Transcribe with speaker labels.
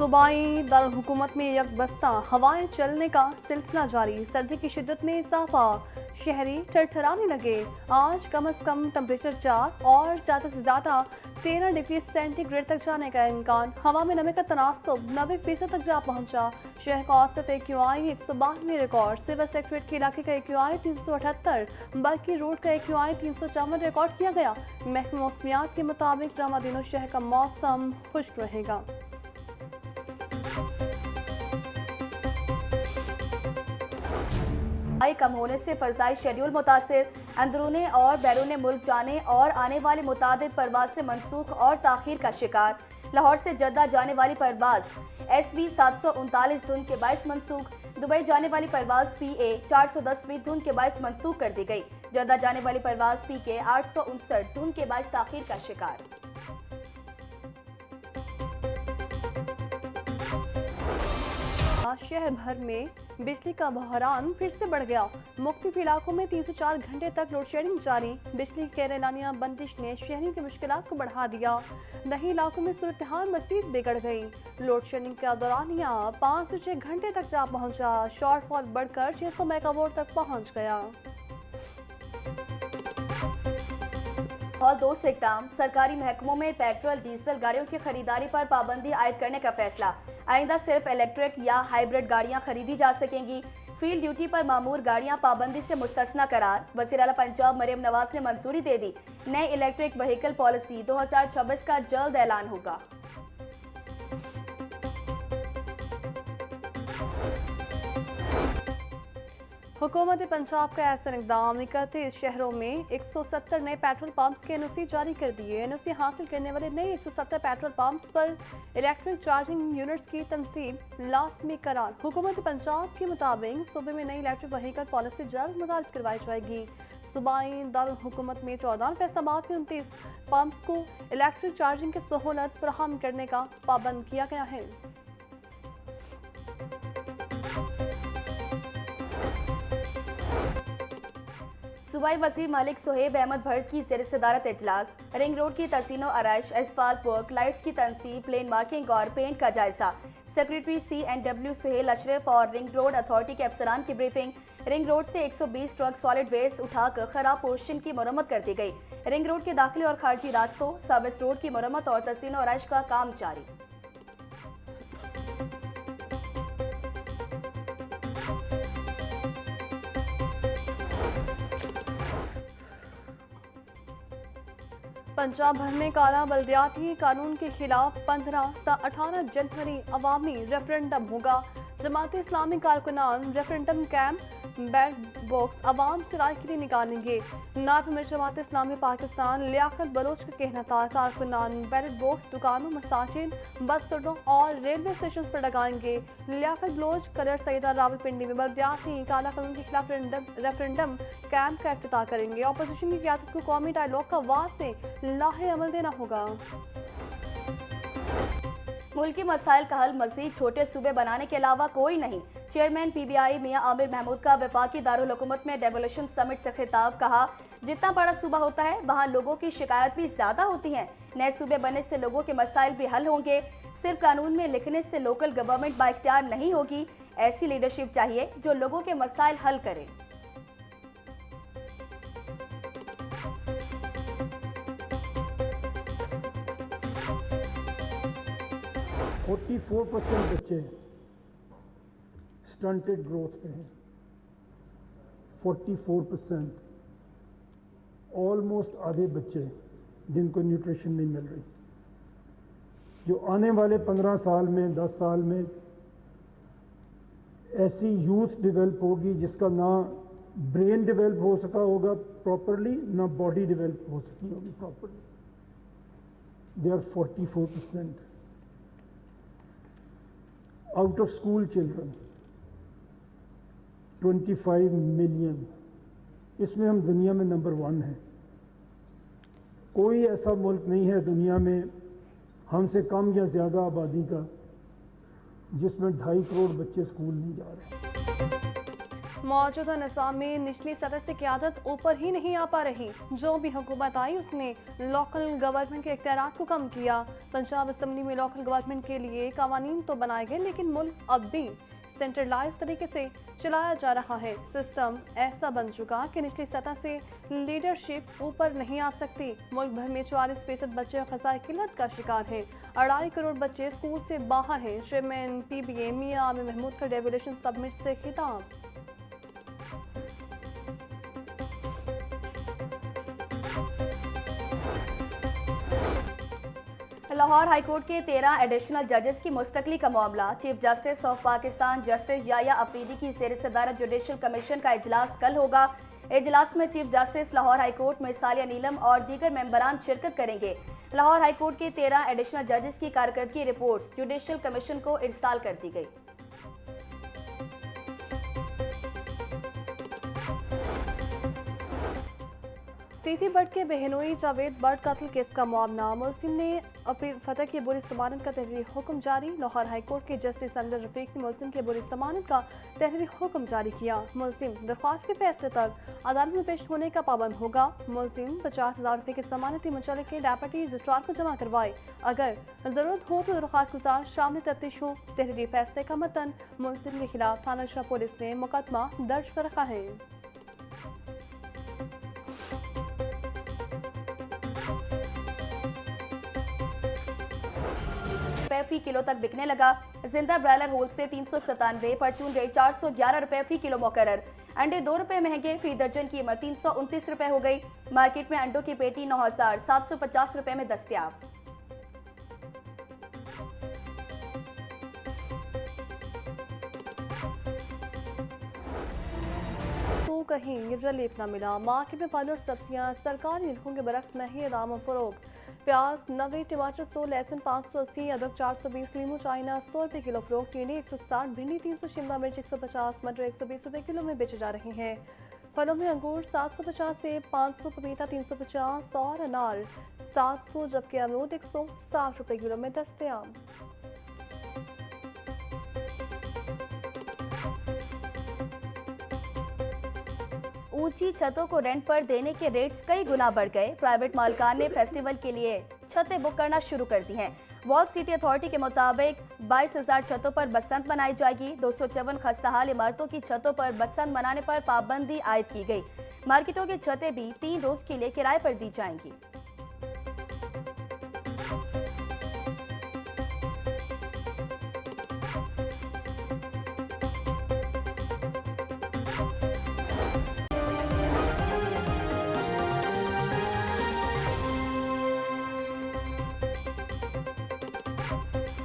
Speaker 1: सूबाई दारुल-हुकूमत में यकबस्ता हवाएं चलने का सिलसिला जारी। सर्दी की शिद्दत में इजाफा, शहरी ठठराने लगे। आज कम से कम टेम्परेचर 4 और ज़्यादा से ज़्यादा 13 डिग्री सेंटीग्रेड तक जाने का इम्कान। हवा में नमी का तनासुब 90% तक जा पहुंचा। शहर का औसत AQI 192 रिकॉर्ड। सिविल सेक्रेटरीट के इलाके का AQI 378, बल्कि रोड का AQI 354 रिकॉर्ड किया गया। महकमा मौसमियात के मुताबिक रमज़ान दिनों शहर का मौसम खुश्क रहेगा।
Speaker 2: कम होने से फ़ज़ाई शेड्यूल मुतासिर। अंदरूनी और बैरून मुल्क जाने और आने वाली मुतादिद परवाज से मनसूख और ताख़ीर का शिकार। लाहौर से जद्दा जाने वाली परवाज SV 739 धुंध के बाइस मनसूख। दुबई जाने वाली परवाज PA 410 भी धुंध के बाइस मनसूख कर दी गई। जद्दा जाने वाली परवाज PK 859 धुंध के बाइस ताख़ीर का शिकार।
Speaker 1: शहर भर में बिजली का बहरान फिर से बढ़ गया। मुख्तलिफ इलाकों में 304 घंटे तक लोड शेडिंग जारी। बिजली की गैरलानिया बंदिश ने शहरियों की मुश्किलात को बढ़ा दिया। नए इलाकों में सूरत हाल मज़ीद बिगड़ गई। लोड शेडिंग का दौरानिया 5 से 6 घंटे तक जा पहुंचा। शॉर्टफॉल बढ़कर 600 मेगावाट तक पहुंच गया।
Speaker 2: और दोस्त इक़दाम, सरकारी महकमों में पेट्रोल डीजल गाड़ियों की खरीदारी पर पाबंदी आयद करने का फैसला। आइंदा सिर्फ इलेक्ट्रिक या हाइब्रिड गाड़ियां खरीदी जा सकेंगी। फील्ड ड्यूटी पर मामूर गाड़ियां पाबंदी से मुस्तस्ना करार। वज़ीर आला पंजाब मरियम नवाज ने मंजूरी दे दी। नई इलेक्ट्रिक व्हीकल पॉलिसी 2026 का जल्द ऐलान होगा।
Speaker 1: हुकूमत पंजाब का ऐसा इक़दाम 31 शहरों में 170 नए पेट्रोल पंप्स के NOC जारी कर दिए। NOC हासिल करने वाले नए 170 पेट्रोल पंप्स पर इलेक्ट्रिक चार्जिंग यूनिट्स की तनसीब लाज़मी करार। हुकूमत पंजाब के मुताबिक सूबे में नई इलेक्ट्रिक व्हीकल पॉलिसी जल्द मुतारिफ करवाई जाएगी। सूबाई दारुल हुकूमत में 14 फैसलाबाद में 29 पंप्स को इलेक्ट्रिक चार्जिंग की सहूलत फराहम करने का पाबंद किया गया है।
Speaker 2: सूबाई वज़ीर मलिक सोहेब अहमद भट्ट की ज़ेर सदारत इजलास। रिंग रोड की तहसीनो आराइश, एसफाल्ट वर्क, लाइट्स की तनसीब, प्लेन मार्किंग और पेंट का जायजा। सेक्रेटरी CNW सुहेल अशरफ और रिंग रोड अथॉरिटी के अफसरान की ब्रीफिंग। रिंग रोड से 120 ट्रक सॉलिड वेस्ट उठाकर खराब पोर्शन की मरम्मत कर दी गई। रिंग रोड के दाखिली और खारजी रास्तों, सर्विस रोड की मरम्मत और तहसीनो आराइश का काम जारी।
Speaker 1: पंजाब भर में काला बल्दियाती कानून के खिलाफ 15 ता 18 जनवरी अवामी रेफरेंडम होगा। Jamaat Islami कारकुनान referendum camp ballot box अवाम से राय के लिए निकालेंगे। नायब अमीर जमात इस्लामी पाकिस्तान लियाकत बलोच का कहना था, कारकुनान बैलेट बॉक्स दुकानों, मसाजिद, बस अड्डों और रेलवे स्टेशन पर लगाएंगे। लियाकत बलोच कलर सईदा रावलपिंडी में बल्दियाती काला कानून के खिलाफ रेफरेंडम कैंप का इफ्तिताह करेंगे। अपोजिशन की क़यादत को कौमी डायलॉग का वाज से लाहे अमल देना होगा।
Speaker 2: मुल्की मसाइल का हल मज़ीद छोटे सूबे बनाने के अलावा कोई नहीं। चेयरमैन PBI मियां आमिर महमूद का वफाकी दारुल हुकूमत में डेवोल्यूशन समिट से खिताब। कहा, जितना बड़ा सूबा होता है वहाँ लोगों की शिकायत भी ज़्यादा होती हैं। नए सूबे बनने से लोगों के मसाइल भी हल होंगे। सिर्फ कानून में लिखने से लोकल गवर्नमेंट बाइख्तियार नहीं होगी। ऐसी लीडरशिप चाहिए जो लोगों के मसाइल हल करे।
Speaker 3: 44% बच्चे स्टंटेड ग्रोथ पे हैं। 44%, ऑलमोस्ट आधे बच्चे जिनको न्यूट्रिशन नहीं मिल रही। जो आने वाले 15 साल में 10 साल में ऐसी यूथ डेवलप होगी जिसका ना ब्रेन डेवलप हो सका होगा प्रॉपरली, ना बॉडी डेवलप हो सकी होगी properly. They are 44%। Out of school children 25 million, इसमें हम दुनिया में नंबर 1 हैं। कोई ऐसा मुल्क नहीं है दुनिया में हमसे कम या ज़्यादा आबादी का जिसमें 2.5 करोड़ बच्चे स्कूल नहीं जा रहे।
Speaker 1: मौजूदा निज़ाम में निचली सतह से क़यादत ऊपर ही नहीं आ पा रही। जो भी हुकूमत आई उसने लोकल गवर्नमेंट के इख्तियारात को कम किया। पंजाब असम्बली में लोकल गवर्नमेंट के लिए कानून तो बनाए गए, लेकिन मुल्क अब भी सेंट्रलाइज तरीके से चलाया जा रहा है। सिस्टम ऐसा बन चुका कि निचली सतह से लीडरशिप ऊपर नहीं आ सकती। मुल्क भर में 44% बच्चे ख़ज़ाए किल्लत का शिकार हैं। 2.5 करोड़ बच्चे स्कूल से बाहर हैं। चेयरमैन PBA मियां आमिर महमूद का डेवोल्यूशन समिट से खिताब।
Speaker 2: लाहौर हाईकोर्ट के 13 एडिशनल जजेस की मुस्तकली का मामला। Chief justice of Pakistan justice Yahya Afridi की ज़ेर सदारत जुडिशल कमीशन का इजलास कल होगा। इजलास में चीफ जस्टिस लाहौर हाईकोर्ट में सालिया नीलम और दीगर मेंबरान शिरकत करेंगे। लाहौर हाईकोर्ट के 13 एडिशनल जजेस की कारकर्दगी रिपोर्ट्स जुडिशल कमीशन को इरसाल कर दी गई।
Speaker 1: टीवी बट के बहनोई जावेद बट कत्ल केस का मामला। मुलजिम ने अपील फतह की बुरी जमानत का तहरीरी हुक्म जारी। लाहौर हाईकोर्ट के जस्टिस अनवर रफीक ने मुलजिम के बुरी जमानत का तहरीरी हुक्म जारी किया। मुलजिम दरख्वास्त के फैसले तक अदालत में पेश होने का पाबंद होगा। मुलजिम 50,000 रुपये की जमानती मुचल्लक के डेप्यूटी रजिस्ट्रार को जमा करवाए। अगर जरूरत हो तो दरख्वास्त गुजार शामिल तफ्तीश हो। तहरीरी फैसले का मतन मुलजिम के खिलाफ थाना शाह पुलिस ने मुकदमा दर्ज कर रखा है।
Speaker 2: फी किलो तक बिकने लगा। जिंदा ब्रायलर होल से 397, परचून रेट 411 रुपए फी किलो मुकर्रर। अंडे 2 रुपए महंगे, फी दर्जन कीमत 329 रुपए हो गई। मार्केट में अंडों की पेटी 9,750 रुपए में दस्तयाब।
Speaker 1: तो कहीं रिलीफ न मिला। मार्केट में फल और सब्जियां सरकारी निरखों के बरक्स महंगे दामों फरोग। प्याज 90, टमाटर 100, लहसुन 580, अदरक 420, लीमू चाइना 100 रुपये किलो फरोख, टिंडी 160, भिंडी 300, शिमला मिर्च 150, मटर 120 रुपये किलो में बेचे जा रहे हैं। फलों में अंगूर 750 से 500, पपीता 350 और अनार 700, जबकि अमरूद 160 रुपये किलो में दस्तयाब।
Speaker 2: ऊंची छतों को रेंट पर देने के रेट्स कई गुना बढ़ गए। प्राइवेट मालिकान ने फेस्टिवल के लिए छतें बुक करना शुरू कर दी हैं। वॉल सिटी अथॉरिटी के मुताबिक 22,000 छतों पर बसंत मनाई जाएगी। 254 खस्ताहाल इमारतों की छतों पर बसंत मनाने पर पाबंदी आयद की गई। मार्केटों की छतें भी 3 रोज के लिए किराए पर दी जाएंगी।